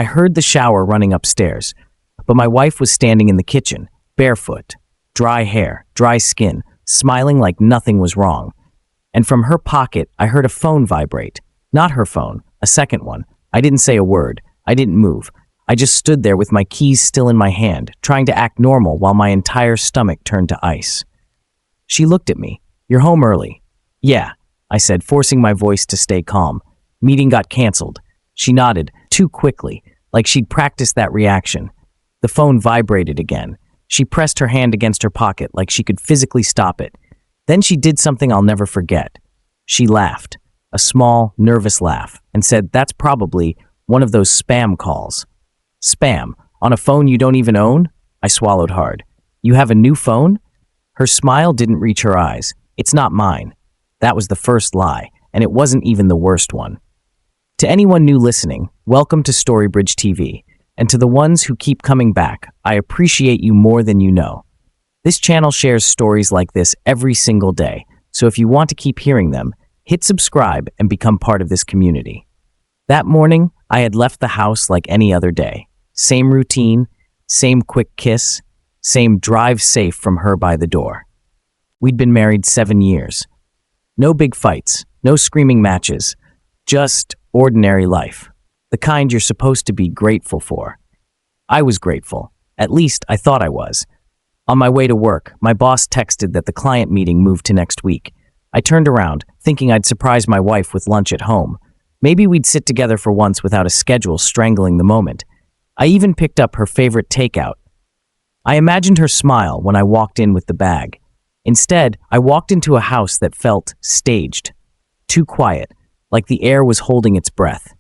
I heard the shower running upstairs, but my wife was standing in the kitchen, barefoot, dry hair, dry skin, smiling like nothing was wrong. And from her pocket, I heard a phone vibrate. Not her phone, a second one. I didn't say a word. I didn't move. I just stood there with my keys still in my hand, trying to act normal while my entire stomach turned to ice. She looked at me. "You're home early." "Yeah," I said, forcing my voice to stay calm. "Meeting got canceled." She nodded, too quickly, like she'd practiced that reaction. The phone vibrated again. She pressed her hand against her pocket like she could physically stop it. Then she did something I'll never forget. She laughed, a small, nervous laugh, and said, "That's probably one of those spam calls." "Spam? On a phone you don't even own?" I swallowed hard. "You have a new phone?" Her smile didn't reach her eyes. "It's not mine." That was the first lie, and it wasn't even the worst one. To anyone new listening, welcome to StoryBridge TV. And to the ones who keep coming back, I appreciate you more than you know. This channel shares stories like this every single day, so if you want to keep hearing them, hit subscribe and become part of this community. That morning, I had left the house like any other day. Same routine, same quick kiss, same drive safe from her by the door. We'd been married 7 years. No big fights, no screaming matches, just ordinary life. The kind you're supposed to be grateful for. I was grateful. At least I thought I was. On my way to work, my boss texted that the client meeting moved to next week. I turned around, thinking I'd surprise my wife with lunch at home. Maybe we'd sit together for once without a schedule strangling the moment. I even picked up her favorite takeout. I imagined her smile when I walked in with the bag. Instead, I walked into a house that felt staged. Too quiet, like the air was holding its breath.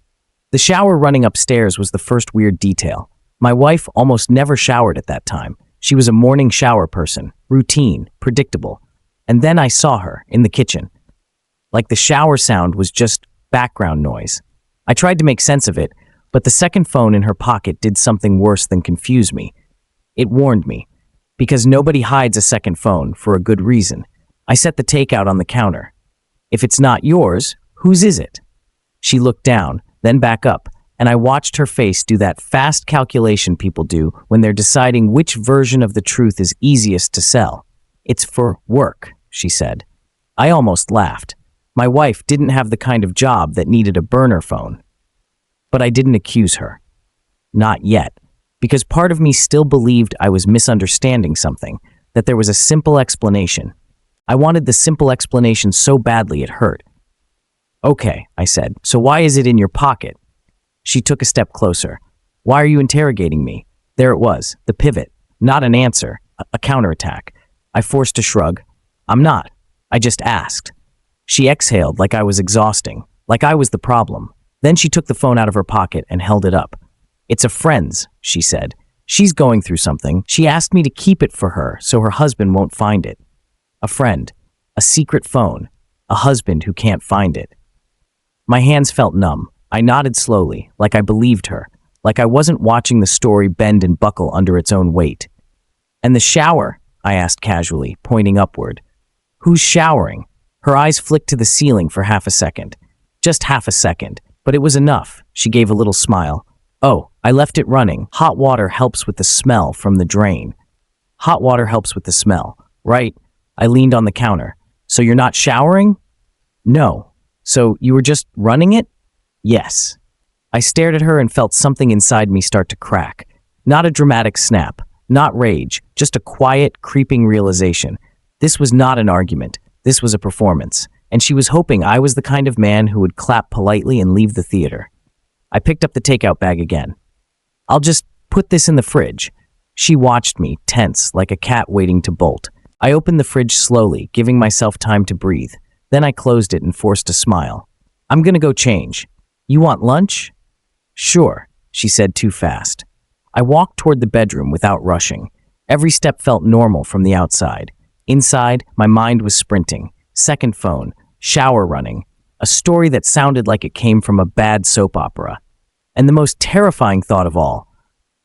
The shower running upstairs was the first weird detail. My wife almost never showered at that time. She was a morning shower person, routine, predictable. And then I saw her in the kitchen. Like the shower sound was just background noise. I tried to make sense of it, but the second phone in her pocket did something worse than confuse me. It warned me, because nobody hides a second phone for a good reason. I set the takeout on the counter. "If it's not yours, whose is it?" She looked down, then back up, and I watched her face do that fast calculation people do when they're deciding which version of the truth is easiest to sell. "It's for work," she said. I almost laughed. My wife didn't have the kind of job that needed a burner phone. But I didn't accuse her. Not yet, because part of me still believed I was misunderstanding something, that there was a simple explanation. I wanted the simple explanation so badly it hurt. "Okay," I said, "so why is it in your pocket?" She took a step closer. "Why are you interrogating me?" There it was, the pivot. Not an answer, a counterattack. I forced a shrug. "I'm not. I just asked." She exhaled like I was exhausting, like I was the problem. Then she took the phone out of her pocket and held it up. "It's a friend's," she said. "She's going through something. She asked me to keep it for her so her husband won't find it." A friend, a secret phone, a husband who can't find it. My hands felt numb. I nodded slowly, like I believed her, like I wasn't watching the story bend and buckle under its own weight. "And the shower?" I asked casually, pointing upward. "Who's showering?" Her eyes flicked to the ceiling for half a second. Just half a second, but it was enough. She gave a little smile. "Oh, I left it running. Hot water helps with the smell from the drain." Hot water helps with the smell, right? I leaned on the counter. "So you're not showering?" "No." "So you were just running it?" "Yes." I stared at her and felt something inside me start to crack. Not a dramatic snap, not rage, just a quiet, creeping realization. This was not an argument. This was a performance. And she was hoping I was the kind of man who would clap politely and leave the theater. I picked up the takeout bag again. "I'll just put this in the fridge." She watched me, tense, like a cat waiting to bolt. I opened the fridge slowly, giving myself time to breathe. Then I closed it and forced a smile. "I'm gonna go change. You want lunch?" "Sure," she said too fast. I walked toward the bedroom without rushing. Every step felt normal from the outside. Inside, my mind was sprinting. Second phone, shower running, a story that sounded like it came from a bad soap opera. And the most terrifying thought of all,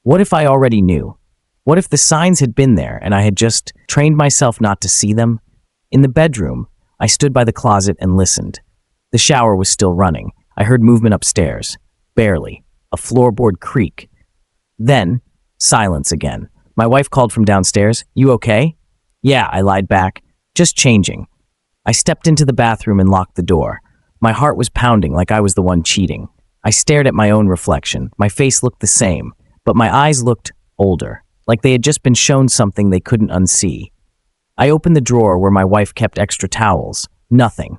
what if I already knew? What if the signs had been there and I had just trained myself not to see them? In the bedroom, I stood by the closet and listened. The shower was still running. I heard movement upstairs. Barely. a floorboard creak. Then, silence again. My wife called from downstairs. "You okay?" "Yeah," I lied back. "Just changing." I stepped into the bathroom and locked the door. My heart was pounding like I was the one cheating. I stared at my own reflection. My face looked the same, but my eyes looked older, like they had just been shown something they couldn't unsee. I opened the drawer where my wife kept extra towels. Nothing.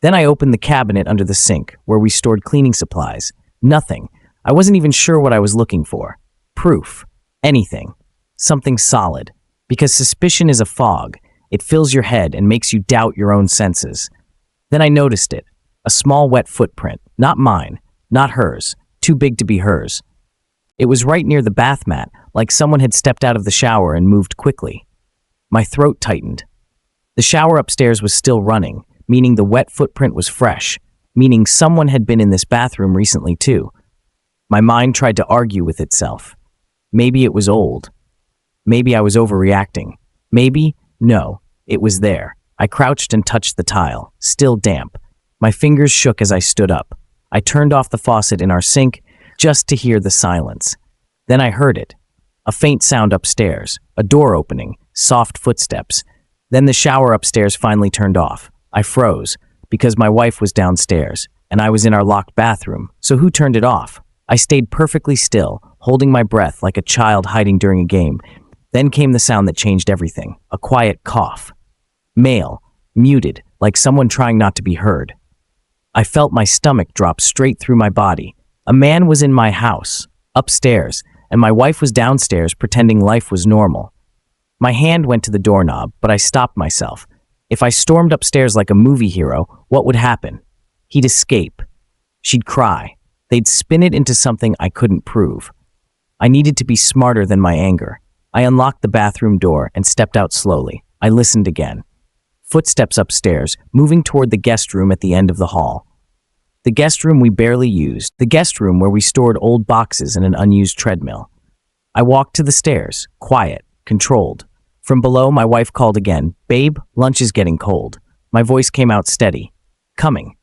Then I opened the cabinet under the sink, where we stored cleaning supplies. Nothing. I wasn't even sure what I was looking for. Proof. Anything. Something solid. Because suspicion is a fog. It fills your head and makes you doubt your own senses. Then I noticed it. A small wet footprint. Not mine. Not hers. Too big to be hers. It was right near the bath mat, like someone had stepped out of the shower and moved quickly. My throat tightened. The shower upstairs was still running, meaning the wet footprint was fresh, meaning someone had been in this bathroom recently too. My mind tried to argue with itself. Maybe it was old. Maybe I was overreacting. Maybe, no, it was there. I crouched and touched the tile, still damp. My fingers shook as I stood up. I turned off the faucet in our sink just to hear the silence. Then I heard it. A faint sound upstairs, a door opening, soft footsteps. Then the shower upstairs finally turned off. I froze, because my wife was downstairs, and I was in our locked bathroom, so who turned it off? I stayed perfectly still, holding my breath like a child hiding during a game. Then came the sound that changed everything, a quiet cough. Male, muted, like someone trying not to be heard. I felt my stomach drop straight through my body. A man was in my house, upstairs, and my wife was downstairs pretending life was normal. My hand went to the doorknob, but I stopped myself. If I stormed upstairs like a movie hero, what would happen? He'd escape. She'd cry. They'd spin it into something I couldn't prove. I needed to be smarter than my anger. I unlocked the bathroom door and stepped out slowly. I listened again. Footsteps upstairs, moving toward the guest room at the end of the hall. The guest room we barely used, the guest room where we stored old boxes and an unused treadmill. I walked to the stairs, quiet, controlled. From below, my wife called again, "Babe, lunch is getting cold." My voice came out steady. "Coming."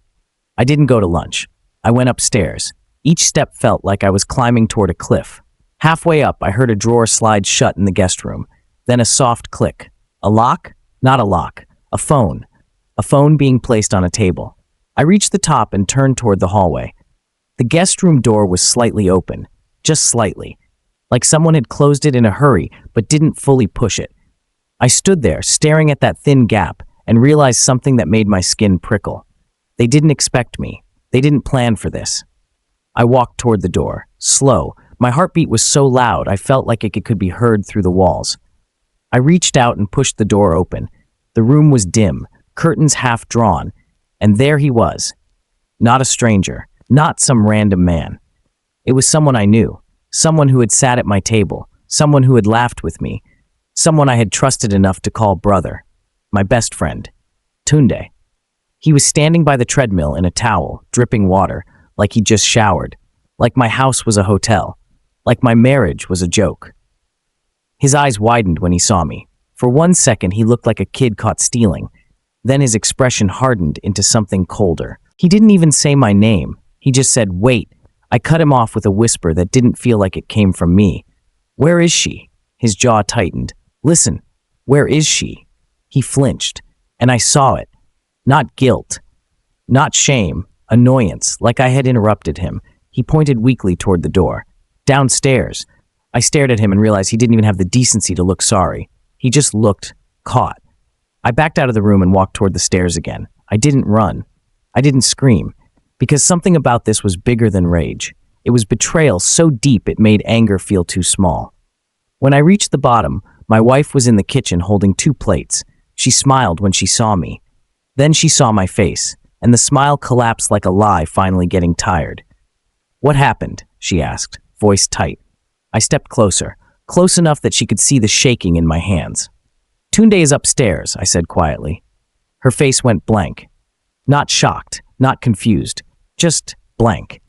I didn't go to lunch. I went upstairs. Each step felt like I was climbing toward a cliff. Halfway up, I heard a drawer slide shut in the guest room. Then a soft click. A lock? Not a lock. A phone. A phone being placed on a table. I reached the top and turned toward the hallway. The guest room door was slightly open. Just slightly. Like someone had closed it in a hurry, but didn't fully push it. I stood there, staring at that thin gap, and realized something that made my skin prickle. They didn't expect me. They didn't plan for this. I walked toward the door, slow. My heartbeat was so loud I felt like it could be heard through the walls. I reached out and pushed the door open. The room was dim, curtains half drawn, and there he was. Not a stranger, not some random man. It was someone I knew, someone who had sat at my table, someone who had laughed with me, someone I had trusted enough to call brother, my best friend, Tunde. He was standing by the treadmill in a towel, dripping water, like he'd just showered, like my house was a hotel, like my marriage was a joke. His eyes widened when he saw me. For 1 second, he looked like a kid caught stealing. Then his expression hardened into something colder. He didn't even say my name. He just said, "Wait." I cut him off with a whisper that didn't feel like it came from me. "Where is she?" His jaw tightened. "Listen, where is she?" He flinched, and I saw it. Not guilt. Not shame. Annoyance, like I had interrupted him. He pointed weakly toward the door. "Downstairs." I stared at him and realized he didn't even have the decency to look sorry. He just looked caught. I backed out of the room and walked toward the stairs again. I didn't run. I didn't scream. Because something about this was bigger than rage. It was betrayal so deep it made anger feel too small. When I reached the bottom, my wife was in the kitchen holding 2 plates. She smiled when she saw me. Then she saw my face, and the smile collapsed like a lie finally getting tired. "What happened?" she asked, voice tight. I stepped closer, close enough that she could see the shaking in my hands. "Tunde is upstairs," I said quietly. Her face went blank. Not shocked, not confused, just blank.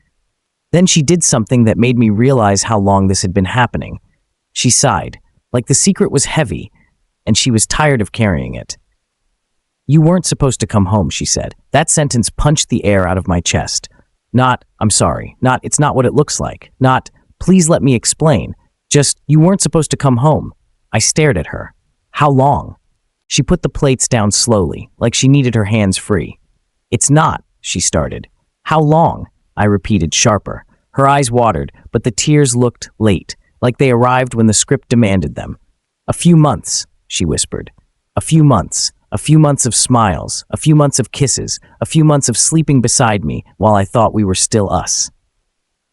Then she did something that made me realize how long this had been happening. She sighed, like the secret was heavy, and she was tired of carrying it. "You weren't supposed to come home," she said. That sentence punched the air out of my chest. Not, I'm sorry. Not, it's not what it looks like. Not, please let me explain. Just, you weren't supposed to come home. I stared at her. How long? She put the plates down slowly, like she needed her hands free. It's not, she started. How long? I repeated, sharper. Her eyes watered, but the tears looked late, like they arrived when the script demanded them. A few months, she whispered. A few months. A few months of smiles, a few months of kisses, a few months of sleeping beside me while I thought we were still us.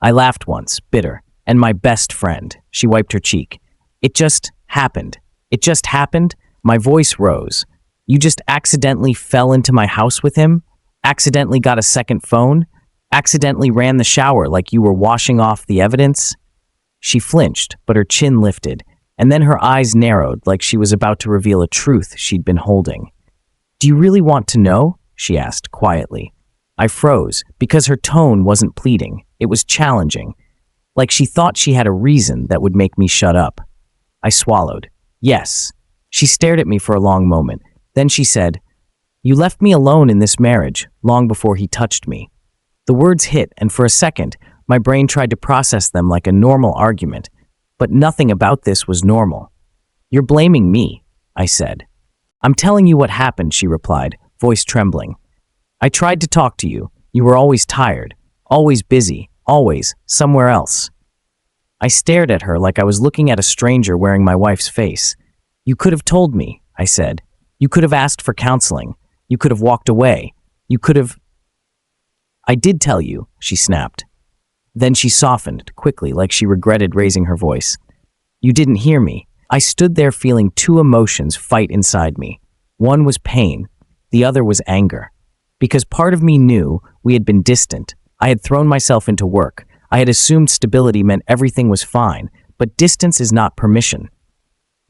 I laughed once, bitter, and my best friend, she wiped her cheek. It just happened. It just happened. My voice rose. You just accidentally fell into my house with him? Accidentally got a second phone? Accidentally ran the shower like you were washing off the evidence? She flinched, but her chin lifted, and then her eyes narrowed like she was about to reveal a truth she'd been holding. Do you really want to know? She asked quietly. I froze, because her tone wasn't pleading. It was challenging, like she thought she had a reason that would make me shut up. I swallowed. Yes. She stared at me for a long moment. Then she said, You left me alone in this marriage, long before he touched me. The words hit, and for a second, my brain tried to process them like a normal argument. But nothing about this was normal. You're blaming me, I said. I'm telling you what happened, she replied, voice trembling. I tried to talk to you. You were always tired, always busy, always somewhere else. I stared at her like I was looking at a stranger wearing my wife's face. You could have told me, I said. You could have asked for counseling. You could have walked away. You could have... I did tell you, she snapped. Then she softened, quickly, like she regretted raising her voice. You didn't hear me. I stood there feeling two emotions fight inside me. One was pain. The other was anger. Because part of me knew we had been distant. I had thrown myself into work. I had assumed stability meant everything was fine. But distance is not permission.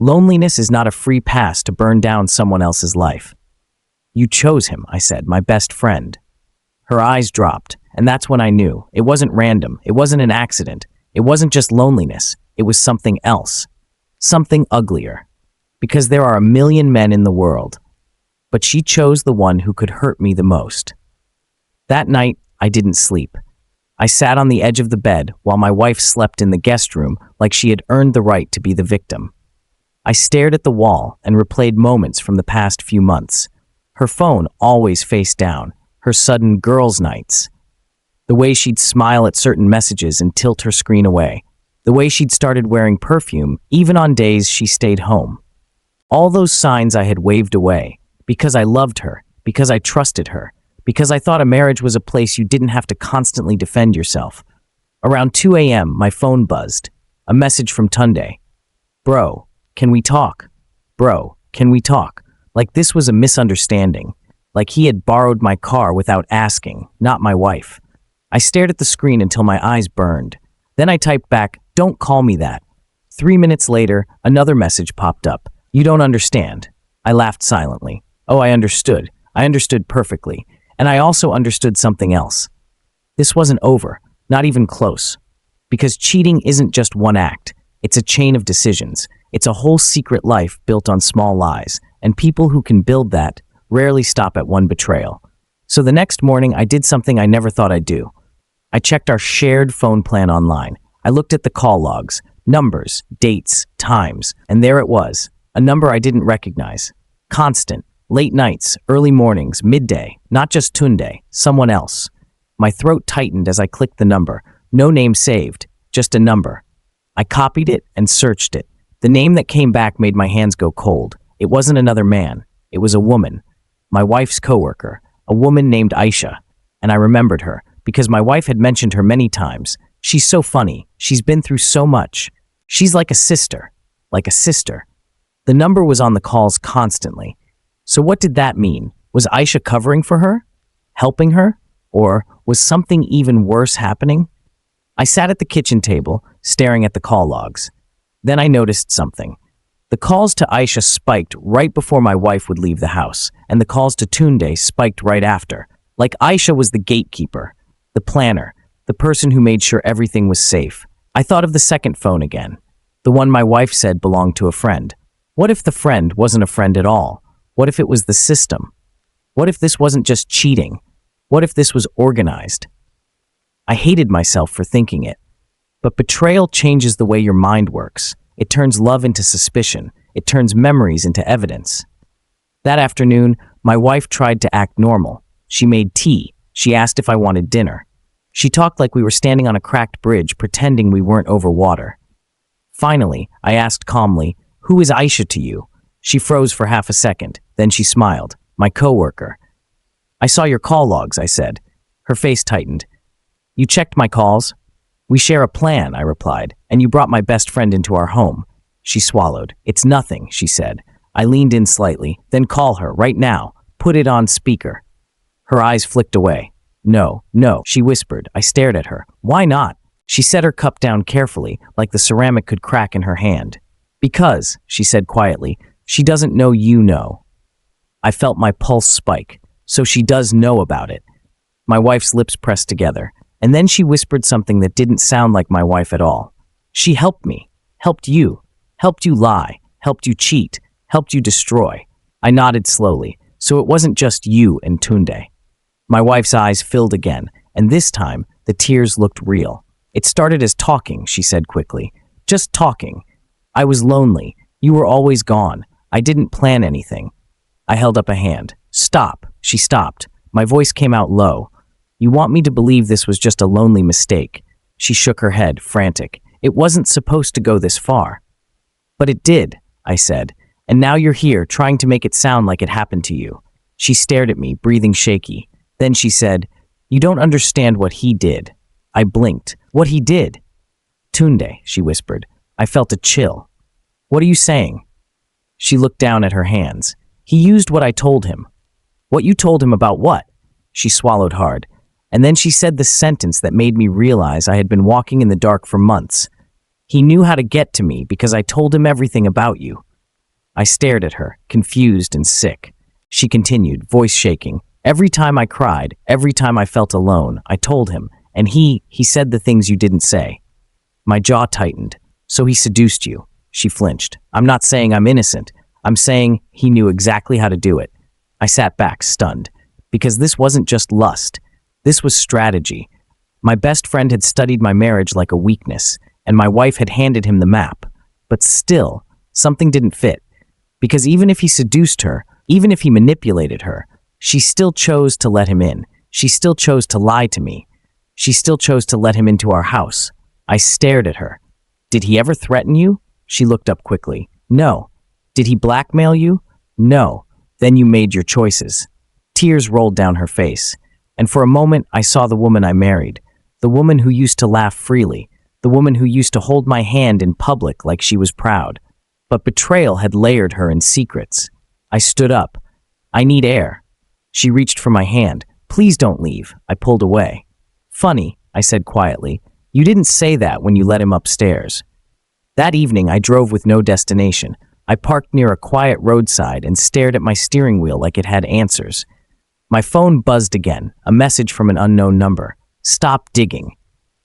Loneliness is not a free pass to burn down someone else's life. You chose him, I said, my best friend. Her eyes dropped. And that's when I knew. It wasn't random. It wasn't an accident. It wasn't just loneliness. It was something else. Something uglier. Because there are a million men in the world. But she chose the one who could hurt me the most. That night, I didn't sleep. I sat on the edge of the bed while my wife slept in the guest room like she had earned the right to be the victim. I stared at the wall and replayed moments from the past few months. Her phone always face down. Her sudden girls' nights. The way she'd smile at certain messages and tilt her screen away. The way she'd started wearing perfume, even on days she stayed home. All those signs I had waved away, because I loved her, because I trusted her, because I thought a marriage was a place you didn't have to constantly defend yourself. Around 2 a.m., my phone buzzed. A message from Tunde. Bro, can we talk? Bro, can we talk? Like this was a misunderstanding. Like he had borrowed my car without asking, not my wife. I stared at the screen until my eyes burned. Then I typed back, Don't call me that. 3 minutes later, another message popped up. You don't understand. I laughed silently. Oh, I understood. I understood perfectly. And I also understood something else. This wasn't over, not even close. Because cheating isn't just one act. It's a chain of decisions. It's a whole secret life built on small lies. And people who can build that rarely stop at one betrayal. So the next morning, I did something I never thought I'd do. I checked our shared phone plan online. I looked at the call logs, numbers, dates, times, and there it was, a number I didn't recognize. Constant, late nights, early mornings, midday, not just Tunde, someone else. My throat tightened as I clicked the number. No name saved, just a number. I copied it and searched it. The name that came back made my hands go cold. It wasn't another man. It was a woman. My wife's coworker, a woman named Aisha. And I remembered her. Because my wife had mentioned her many times. She's so funny. She's been through so much. She's like a sister. Like a sister. The number was on the calls constantly. So what did that mean? Was Aisha covering for her? Helping her? Or was something even worse happening? I sat at the kitchen table, staring at the call logs. Then I noticed something. The calls to Aisha spiked right before my wife would leave the house, and the calls to Tunde spiked right after. Like Aisha was the gatekeeper. The planner, the person who made sure everything was safe. I thought of the second phone again, the one my wife said belonged to a friend. What if the friend wasn't a friend at all? What if it was the system? What if this wasn't just cheating? What if this was organized? I hated myself for thinking it. But betrayal changes the way your mind works. It turns love into suspicion. It turns memories into evidence. That afternoon, my wife tried to act normal. She made tea. She asked if I wanted dinner. She talked like we were standing on a cracked bridge, pretending we weren't over water. Finally, I asked calmly, "Who is Aisha to you?" She froze for half a second. Then she smiled. "My coworker." "I saw your call logs," I said. Her face tightened. "You checked my calls?" "We share a plan," I replied, "and you brought my best friend into our home." She swallowed. "It's nothing," she said. I leaned in slightly. "Then call her, right now. Put it on speaker." Her eyes flicked away. "No, no," she whispered. I stared at her. "Why not?" She set her cup down carefully, like the ceramic could crack in her hand. "Because," she said quietly, "she doesn't know you know." I felt my pulse spike. So she does know about it. My wife's lips pressed together, and then she whispered something that didn't sound like my wife at all. "She helped me, helped you lie, helped you cheat, helped you destroy." I nodded slowly. "So it wasn't just you and Tunde." My wife's eyes filled again, and this time the tears looked real. "It started as talking," she said quickly. "Just talking. I was lonely. You were always gone. I didn't plan anything." I held up a hand. "Stop." She stopped. My voice came out low. "You want me to believe this was just a lonely mistake?" She shook her head, frantic. "It wasn't supposed to go this far." "But it did," I said. "And now you're here, trying to make it sound like it happened to you." She stared at me, breathing shaky. Then she said, "You don't understand what he did." I blinked. "What he did?" "Tunde," she whispered. I felt a chill. "What are you saying?" She looked down at her hands. "He used what I told him." "What you told him about what?" She swallowed hard. And then she said the sentence that made me realize I had been walking in the dark for months. "He knew how to get to me because I told him everything about you." I stared at her, confused and sick. She continued, voice shaking. "Every time I cried, every time I felt alone, I told him, and he said the things you didn't say." My jaw tightened. "So he seduced you." She flinched. "I'm not saying I'm innocent. I'm saying he knew exactly how to do it." I sat back, stunned, because this wasn't just lust. This was strategy. My best friend had studied my marriage like a weakness, and my wife had handed him the map. But still, something didn't fit. Because even if he seduced her, even if he manipulated her, she still chose to let him in. She still chose to lie to me. She still chose to let him into our house. I stared at her. "Did he ever threaten you?" She looked up quickly. "No." "Did he blackmail you?" "No." "Then you made your choices." Tears rolled down her face. And for a moment, I saw the woman I married. The woman who used to laugh freely. The woman who used to hold my hand in public like she was proud. But betrayal had layered her in secrets. I stood up. "I need air." She reached for my hand. "Please don't leave." I pulled away. "Funny," I said quietly. "You didn't say that when you let him upstairs." That evening, I drove with no destination. I parked near a quiet roadside and stared at my steering wheel like it had answers. My phone buzzed again, a message from an unknown number. "Stop digging."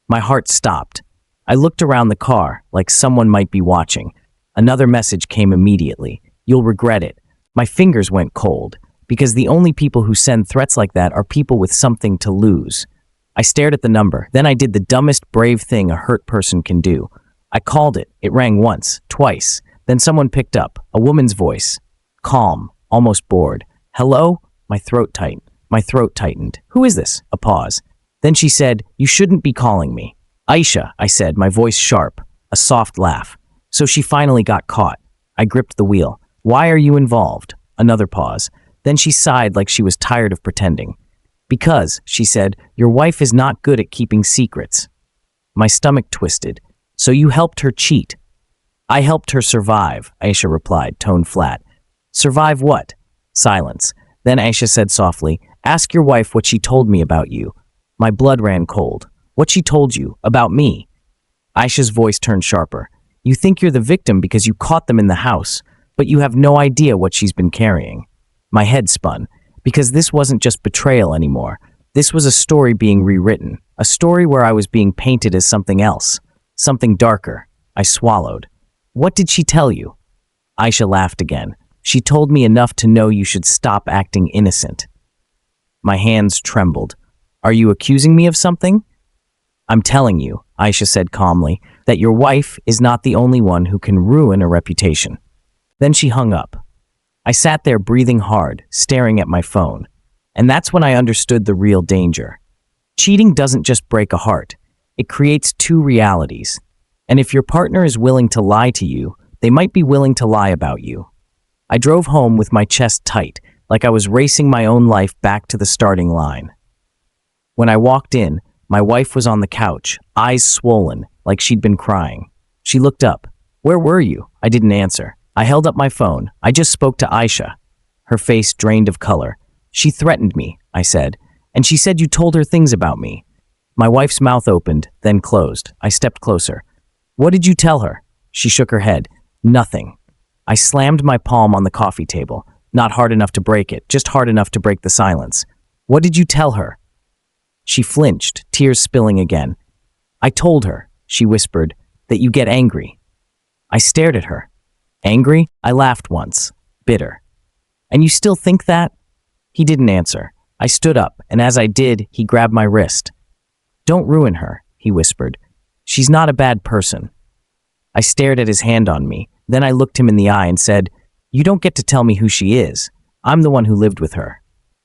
My heart stopped. I looked around the car, like someone might be watching. Another message came immediately. "You'll regret it." My fingers went cold, because the only people who send threats like that are people with something to lose. I stared at the number. Then I did the dumbest brave thing a hurt person can do. I called it. It rang once, twice. Then someone picked up, a woman's voice. Calm, almost bored. "Hello?" My throat tightened. "Who is this?" A pause. Then she said, "You shouldn't be calling me." "Aisha," I said, my voice sharp. A soft laugh. "So she finally got caught." I gripped the wheel. "Why are you involved?" Another pause. Then she sighed like she was tired of pretending. "Because," she said, "your wife is not good at keeping secrets." My stomach twisted. "So you helped her cheat?" "I helped her survive," Aisha replied, tone flat. "Survive what?" Silence. Then Aisha said softly, "Ask your wife what she told me about you." My blood ran cold. "What she told you? About me?" Aisha's voice turned sharper. "You think you're the victim because you caught them in the house, but you have no idea what she's been carrying." My head spun, because this wasn't just betrayal anymore. This was a story being rewritten, a story where I was being painted as something else, something darker. I swallowed. "What did she tell you?" Aisha laughed again. "She told me enough to know you should stop acting innocent." My hands trembled. "Are you accusing me of something?" I'm telling you, Aisha said calmly, that your wife is not the only one who can ruin a reputation. Then she hung up. I sat there breathing hard, staring at my phone. And that's when I understood the real danger. Cheating doesn't just break a heart. It creates two realities. And if your partner is willing to lie to you, they might be willing to lie about you. I drove home with my chest tight, like I was racing my own life back to the starting line. When I walked in, my wife was on the couch, eyes swollen, like she'd been crying. She looked up. "Where were you?" I didn't answer. I held up my phone. "I just spoke to Aisha." Her face drained of color. "She threatened me," I said, "and she said you told her things about me." My wife's mouth opened, then closed. I stepped closer. "What did you tell her?" She shook her head. "Nothing." I slammed my palm on the coffee table. Not hard enough to break it, just hard enough to break the silence. "What did you tell her?" She flinched, tears spilling again. "I told her," she whispered, "that you get angry." I stared at her. "Angry?" I laughed once, bitter. "And you still think that?" He didn't answer. I stood up, and as I did, he grabbed my wrist. "Don't ruin her," he whispered. "She's not a bad person." I stared at his hand on me. Then I looked him in the eye and said, "You don't get to tell me who she is. I'm the one who lived with her."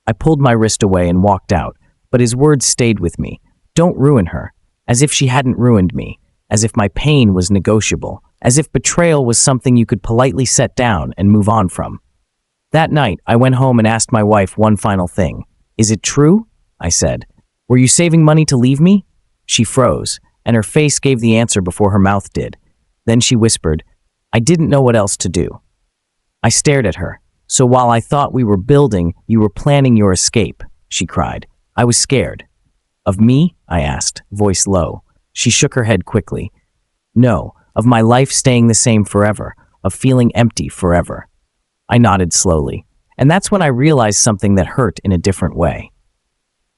I pulled my wrist away and walked out, but his words stayed with me. "Don't ruin her," as if she hadn't ruined me, as if my pain was negotiable, as if betrayal was something you could politely set down and move on from. That night, I went home and asked my wife one final thing. "Is it true?" I said. "Were you saving money to leave me?" She froze, and her face gave the answer before her mouth did. Then she whispered, "I didn't know what else to do." I stared at her. "So while I thought we were building, you were planning your escape," she cried. I was scared. "Of me?" I asked, voice low. She shook her head quickly. "No, of my life staying the same forever, of feeling empty forever." I nodded slowly, and that's when I realized something that hurt in a different way.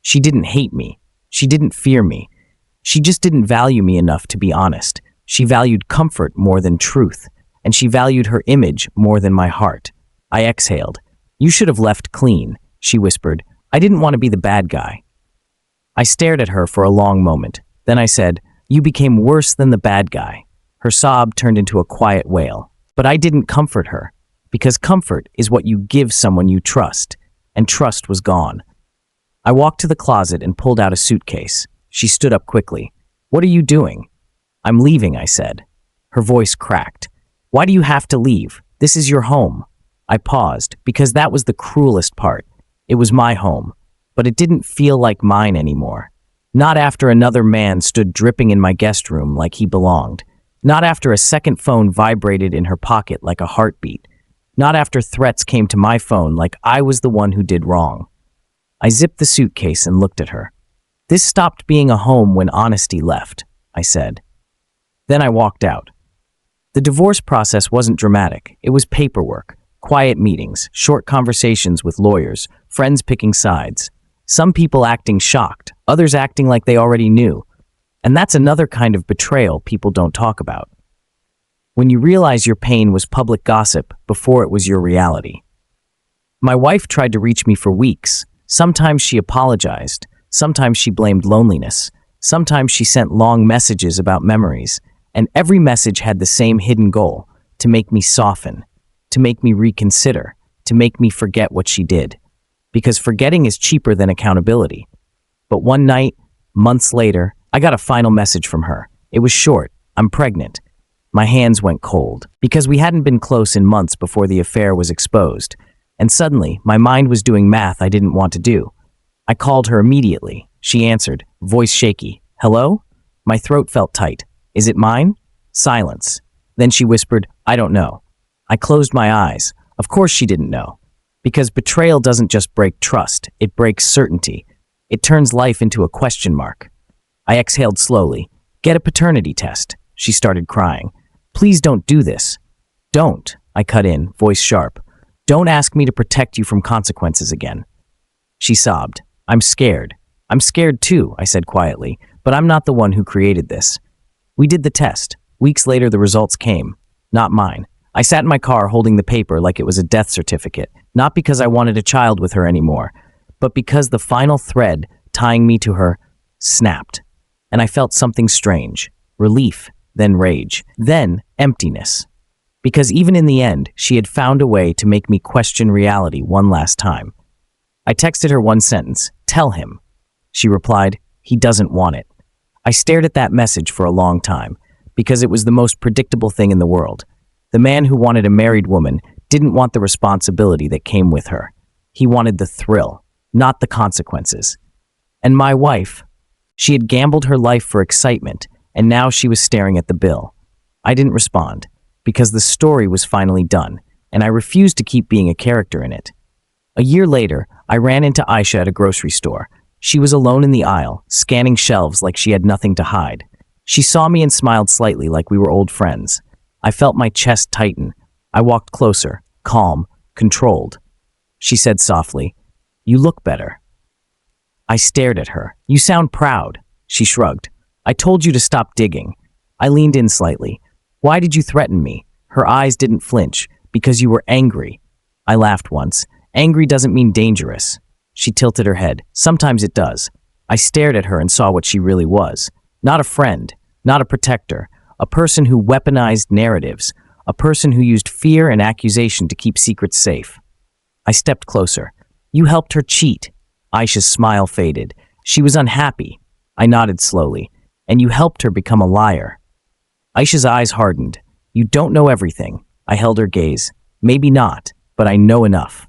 She didn't hate me. She didn't fear me. She just didn't value me enough to be honest. She valued comfort more than truth, and she valued her image more than my heart. I exhaled. "You should have left clean," she whispered. "I didn't want to be the bad guy." I stared at her for a long moment. Then I said, "You became worse than the bad guy." Her sob turned into a quiet wail. But I didn't comfort her, because comfort is what you give someone you trust, and trust was gone. I walked to the closet and pulled out a suitcase. She stood up quickly. "What are you doing?" "I'm leaving," I said. Her voice cracked. "Why do you have to leave? This is your home." I paused, because that was the cruelest part. It was my home, but it didn't feel like mine anymore. Not after another man stood dripping in my guest room like he belonged. Not after a second phone vibrated in her pocket like a heartbeat. Not after threats came to my phone like I was the one who did wrong. I zipped the suitcase and looked at her. "This stopped being a home when honesty left," I said. Then I walked out. The divorce process wasn't dramatic. It was paperwork, quiet meetings, short conversations with lawyers, friends picking sides. Some people acting shocked, others acting like they already knew. And that's another kind of betrayal people don't talk about. When you realize your pain was public gossip before it was your reality. My wife tried to reach me for weeks. Sometimes she apologized. Sometimes she blamed loneliness. Sometimes she sent long messages about memories. And every message had the same hidden goal, to make me soften, to make me reconsider, to make me forget what she did. Because forgetting is cheaper than accountability. But one night, months later, I got a final message from her. It was short. "I'm pregnant." My hands went cold, because we hadn't been close in months before the affair was exposed. And suddenly, my mind was doing math I didn't want to do. I called her immediately. She answered, voice shaky. "Hello?" My throat felt tight. "Is it mine?" Silence. Then she whispered, "I don't know." I closed my eyes. Of course she didn't know. Because betrayal doesn't just break trust, it breaks certainty. It turns life into a question mark. I exhaled slowly. "Get a paternity test." She started crying. "Please don't do this." "Don't," I cut in, voice sharp. "Don't ask me to protect you from consequences again." She sobbed. "I'm scared." "I'm scared too," I said quietly, "but I'm not the one who created this." We did the test. Weeks later, the results came. Not mine. I sat in my car holding the paper like it was a death certificate, not because I wanted a child with her anymore, but because the final thread tying me to her snapped. and I felt something strange. Relief, then rage, then emptiness. Because even in the end, she had found a way to make me question reality one last time. I texted her one sentence, "Tell him." She replied, "He doesn't want it." I stared at that message for a long time, because it was the most predictable thing in the world. The man who wanted a married woman didn't want the responsibility that came with her. He wanted the thrill, not the consequences. And my wife, she had gambled her life for excitement, and now she was staring at the bill. I didn't respond, because the story was finally done, and I refused to keep being a character in it. A year later, I ran into Aisha at a grocery store. She was alone in the aisle, scanning shelves like she had nothing to hide. She saw me and smiled slightly like we were old friends. I felt my chest tighten. I walked closer, calm, controlled. She said softly, "You look better." I stared at her. "You sound proud." She shrugged. "I told you to stop digging." I leaned in slightly. "Why did you threaten me?" Her eyes didn't flinch. "Because you were angry." I laughed once. "Angry doesn't mean dangerous." She tilted her head. "Sometimes it does." I stared at her and saw what she really was. Not a friend, not a protector, a person who weaponized narratives, a person who used fear and accusation to keep secrets safe. I stepped closer. "You helped her cheat." Aisha's smile faded. "She was unhappy." I nodded slowly. "And you helped her become a liar." Aisha's eyes hardened. "You don't know everything." I held her gaze. "Maybe not, but I know enough."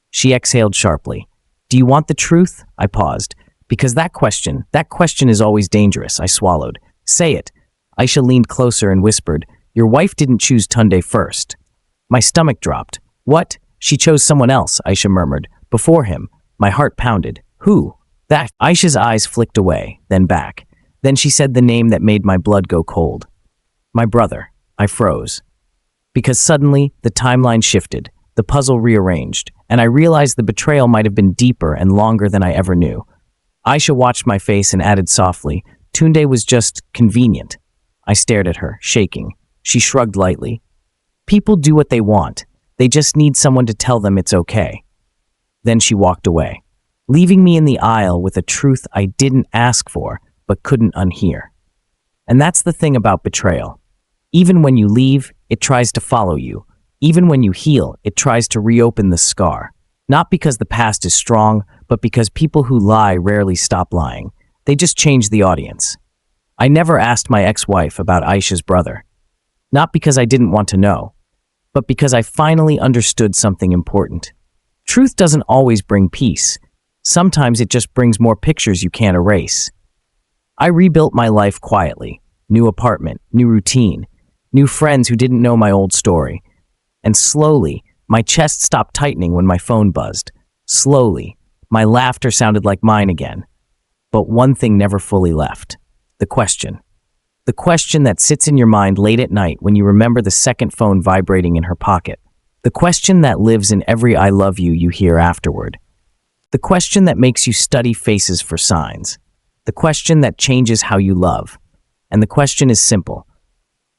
She exhaled sharply. "Do you want the truth?" I paused. "Because that question is always dangerous." I swallowed. "Say it." Aisha leaned closer and whispered, "Your wife didn't choose Tunde first." My stomach dropped. "What? She chose someone else," Aisha murmured. "Before him." My heart pounded. "Who?" "That." Aisha's eyes flicked away, then back. Then she said the name that made my blood go cold. "My brother." I froze. Because suddenly, the timeline shifted, the puzzle rearranged, and I realized the betrayal might have been deeper and longer than I ever knew. Aisha watched my face and added softly, "Tunde was just convenient." I stared at her, shaking. She shrugged lightly. "People do what they want. They just need someone to tell them it's okay." Then she walked away, leaving me in the aisle with a truth I didn't ask for, but couldn't unhear. And that's the thing about betrayal. Even when you leave, it tries to follow you. Even when you heal, it tries to reopen the scar. Not because the past is strong, but because people who lie rarely stop lying. They just change the audience. I never asked my ex-wife about Aisha's brother. Not because I didn't want to know, but because I finally understood something important. Truth doesn't always bring peace. Sometimes it just brings more pictures you can't erase. I rebuilt my life quietly. New apartment, new routine, new friends who didn't know my old story. And slowly, my chest stopped tightening when my phone buzzed. Slowly, my laughter sounded like mine again. But one thing never fully left. The question. The question that sits in your mind late at night when you remember the second phone vibrating in her pocket. The question that lives in every "I love you" you hear afterward. The question that makes you study faces for signs. The question that changes how you love. And the question is simple.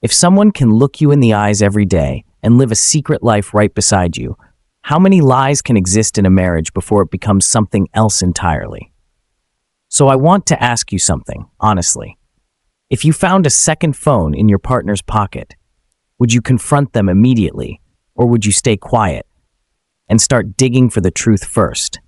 If someone can look you in the eyes every day and live a secret life right beside you, how many lies can exist in a marriage before it becomes something else entirely? So I want to ask you something, honestly. If you found a second phone in your partner's pocket, would you confront them immediately, or would you stay quiet and start digging for the truth first?